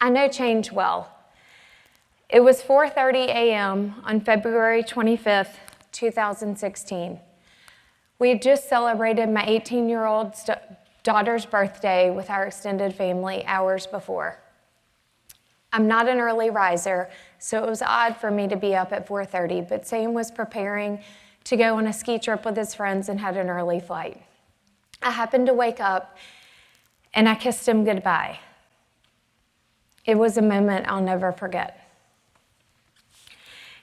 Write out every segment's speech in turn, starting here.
I know change well. It was 4:30 a.m. on February 25th, 2016. We had just celebrated my 18-year-old daughter's birthday with our extended family hours before. I'm not an early riser, so it was odd for me to be up at 4:30, but Sam was preparing to go on a ski trip with his friends and had an early flight. I happened to wake up and I kissed him goodbye. It was a moment I'll never forget.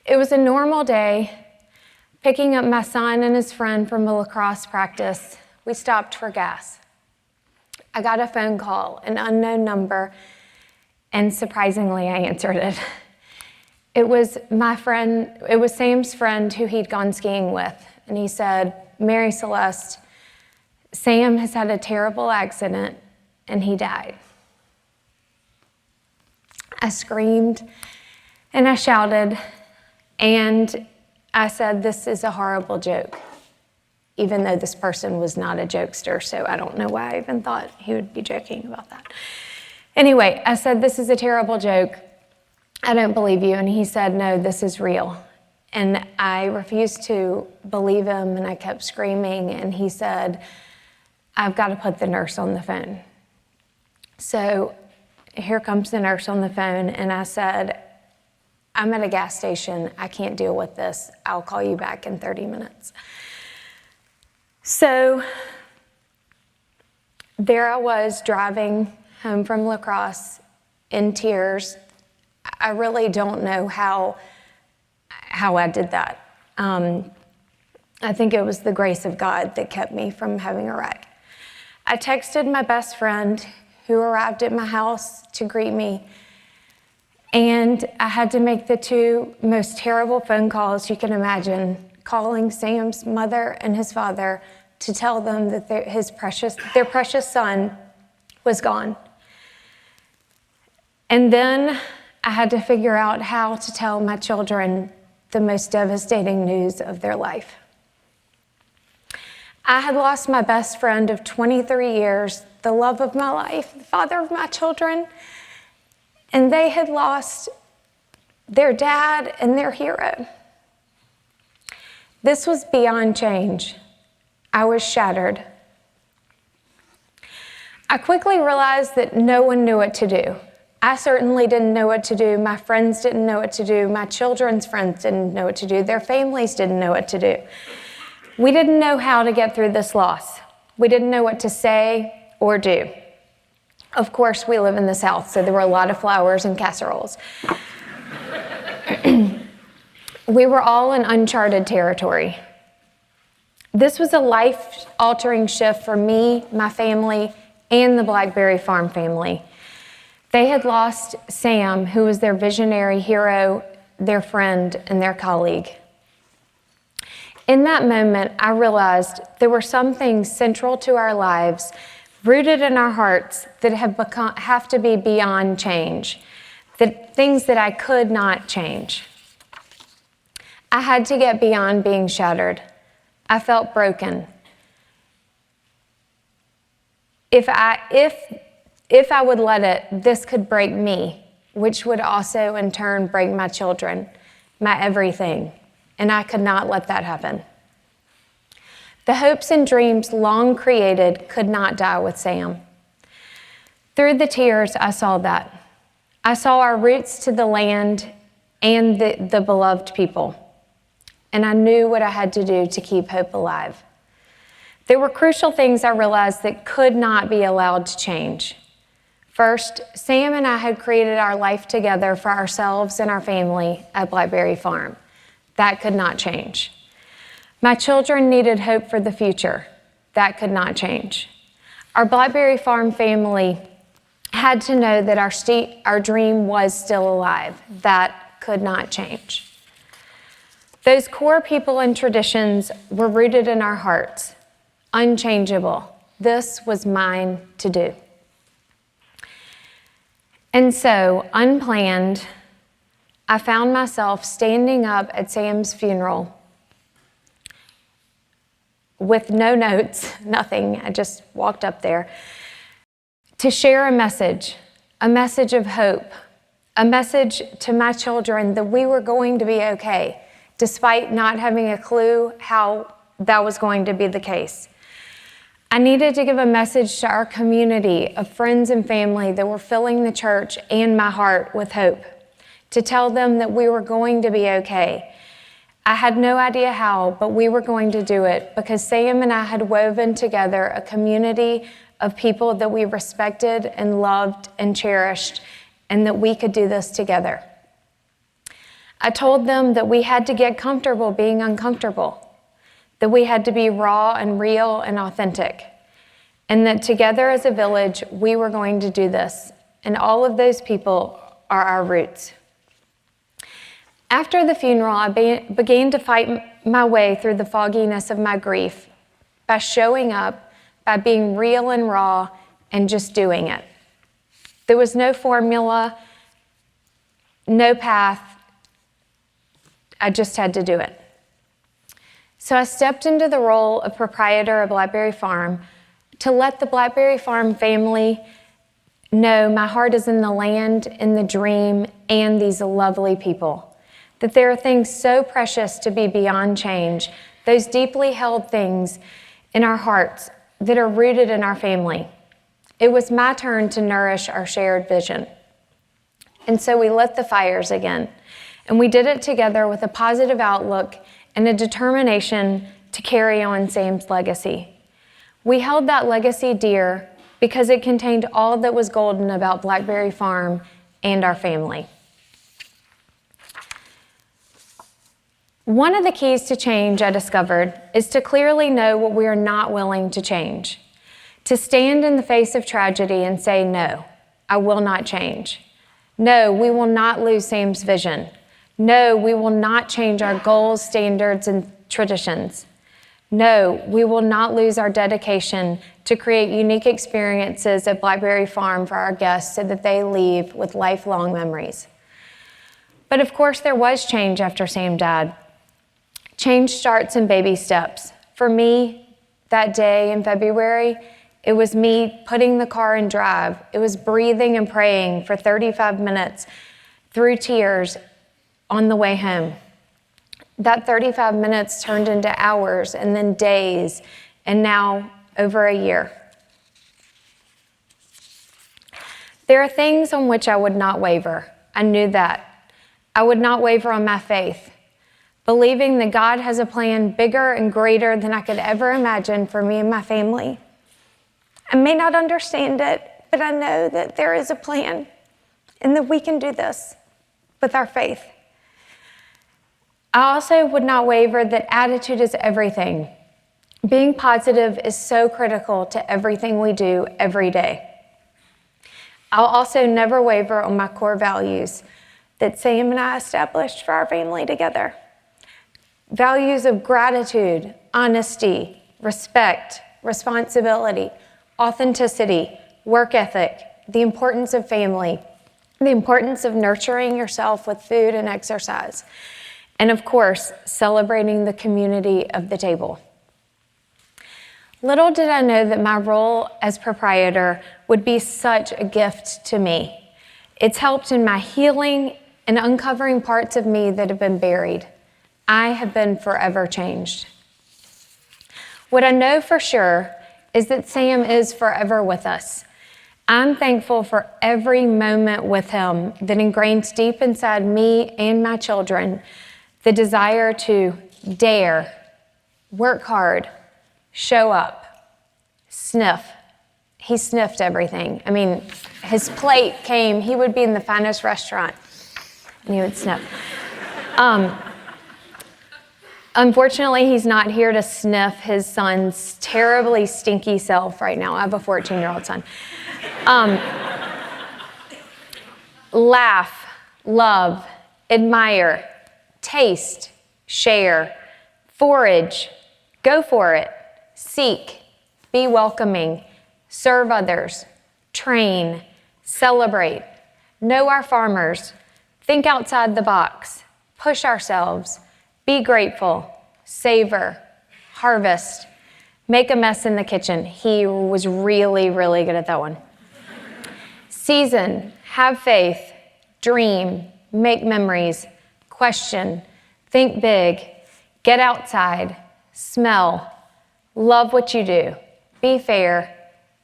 It was a normal day, picking up my son and his friend from a lacrosse practice. We stopped for gas. I got a phone call, an unknown number, and surprisingly, I answered it. It was Sam's friend who he'd gone skiing with, and he said, "Mary Celeste, Sam has had a terrible accident, and he died." I screamed, and I shouted, and I said, "This is a horrible joke," even though this person was not a jokester, so I don't know why I even thought he would be joking about that. Anyway, I said, "This is a terrible joke. I don't believe you." And he said, "No, this is real." And I refused to believe him, and I kept screaming, and he said, "I've got to put the nurse on the phone." So here comes the nurse on the phone, and I said, "I'm at a gas station. I can't deal with this. I'll call you back in 30 minutes. So there I was driving home from lacrosse in tears. I really don't know how I did that. I think it was the grace of God that kept me from having a wreck. I texted my best friend who arrived at my house to greet me, and I had to make the two most terrible phone calls you can imagine, calling Sam's mother and his father to tell them that their precious son was gone. And then I had to figure out how to tell my children the most devastating news of their life. I had lost my best friend of 23 years, the love of my life, the father of my children, and they had lost their dad and their hero. This was beyond change. I was shattered. I quickly realized that no one knew what to do. I certainly didn't know what to do. My friends didn't know what to do. My children's friends didn't know what to do. Their families didn't know what to do. We didn't know how to get through this loss. We didn't know what to say or do. Of course, we live in the South, so there were a lot of flowers and casseroles. We were all in uncharted territory. This was a life-altering shift for me, my family, and the Blackberry Farm family. They had lost Sam, who was their visionary hero, their friend, and their colleague. In that moment, I realized there were some things central to our lives, rooted in our hearts, that have to be beyond change, things that I could not change. I had to get beyond being shattered. I felt broken. If I would let it, this could break me, which would also in turn break my children, my everything, and I could not let that happen. The hopes and dreams long created could not die with Sam. Through the tears, I saw that. I saw our roots to the land and the beloved people, and I knew what I had to do to keep hope alive. There were crucial things I realized that could not be allowed to change. First, Sam and I had created our life together for ourselves and our family at Blackberry Farm. That could not change. My children needed hope for the future. That could not change. Our Blackberry Farm family had to know that our dream was still alive. That could not change. Those core people and traditions were rooted in our hearts, unchangeable. This was mine to do. And so, unplanned, I found myself standing up at Sam's funeral with no notes, nothing. I just walked up there to share a message a message of hope, a message to my children that we were going to be okay, despite not having a clue how that was going to be the case. I needed to give a message to our community of friends and family that were filling the church and my heart with hope, to tell them that we were going to be okay. I had no idea how, but we were going to do it because Sam and I had woven together a community of people that we respected and loved and cherished, and that we could do this together. I told them that we had to get comfortable being uncomfortable, that we had to be raw and real and authentic, and that together as a village, we were going to do this, and all of those people are our roots. After the funeral, I began to fight my way through the fogginess of my grief by showing up, by being real and raw, and just doing it. There was no formula, no path. I just had to do it. So I stepped into the role of proprietor of Blackberry Farm to let the Blackberry Farm family know my heart is in the land, in the dream, and these lovely people. That there are things so precious to be beyond change, those deeply held things in our hearts that are rooted in our family. It was my turn to nourish our shared vision. And so we lit the fires again. And we did it together with a positive outlook and a determination to carry on Sam's legacy. We held that legacy dear because it contained all that was golden about Blackberry Farm and our family. One of the keys to change I discovered is to clearly know what we are not willing to change. To stand in the face of tragedy and say, no, I will not change. No, we will not lose Sam's vision. No, we will not change our goals, standards, and traditions. No, we will not lose our dedication to create unique experiences at Blackberry Farm for our guests so that they leave with lifelong memories. But of course, there was change after Sam died. Change starts in baby steps. For me, that day in February, it was me putting the car in drive. It was breathing and praying for 35 minutes through tears on the way home. That 35 minutes turned into hours and then days, and now over a year. There are things on which I would not waver. I knew that. I would not waver on my faith, believing that God has a plan bigger and greater than I could ever imagine for me and my family. I may not understand it, but I know that there is a plan and that we can do this with our faith. I also would not waver that attitude is everything. Being positive is so critical to everything we do every day. I'll also never waver on my core values that Sam and I established for our family together. Values of gratitude, honesty, respect, responsibility, authenticity, work ethic, the importance of family, the importance of nurturing yourself with food and exercise, and of course, celebrating the community of the table. Little did I know that my role as proprietor would be such a gift to me. It's helped in my healing and uncovering parts of me that have been buried. I have been forever changed. What I know for sure is that Sam is forever with us. I'm thankful for every moment with him that ingrains deep inside me and my children the desire to dare, work hard, show up, sniff. He sniffed everything. I mean, his plate came, he would be in the finest restaurant, and he would sniff. Unfortunately, he's not here to sniff his son's terribly stinky self right now. I have a 14-year-old son. Laugh, love, admire, taste, share, forage, go for it, seek, be welcoming, serve others, train, celebrate, know our farmers, think outside the box, push ourselves, be grateful, savor, harvest, make a mess in the kitchen. He was really, really good at that one. Season, have faith, dream, make memories, question, think big, get outside, smell, love what you do, be fair,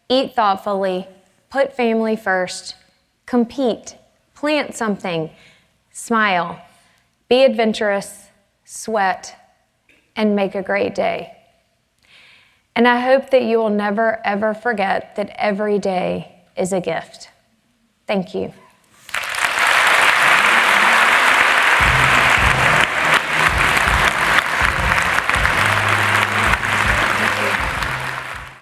eat thoughtfully, put family first, compete, plant something, smile, be adventurous, sweat, and make a great day. And I hope that you will never, ever forget that every day is a gift. Thank you.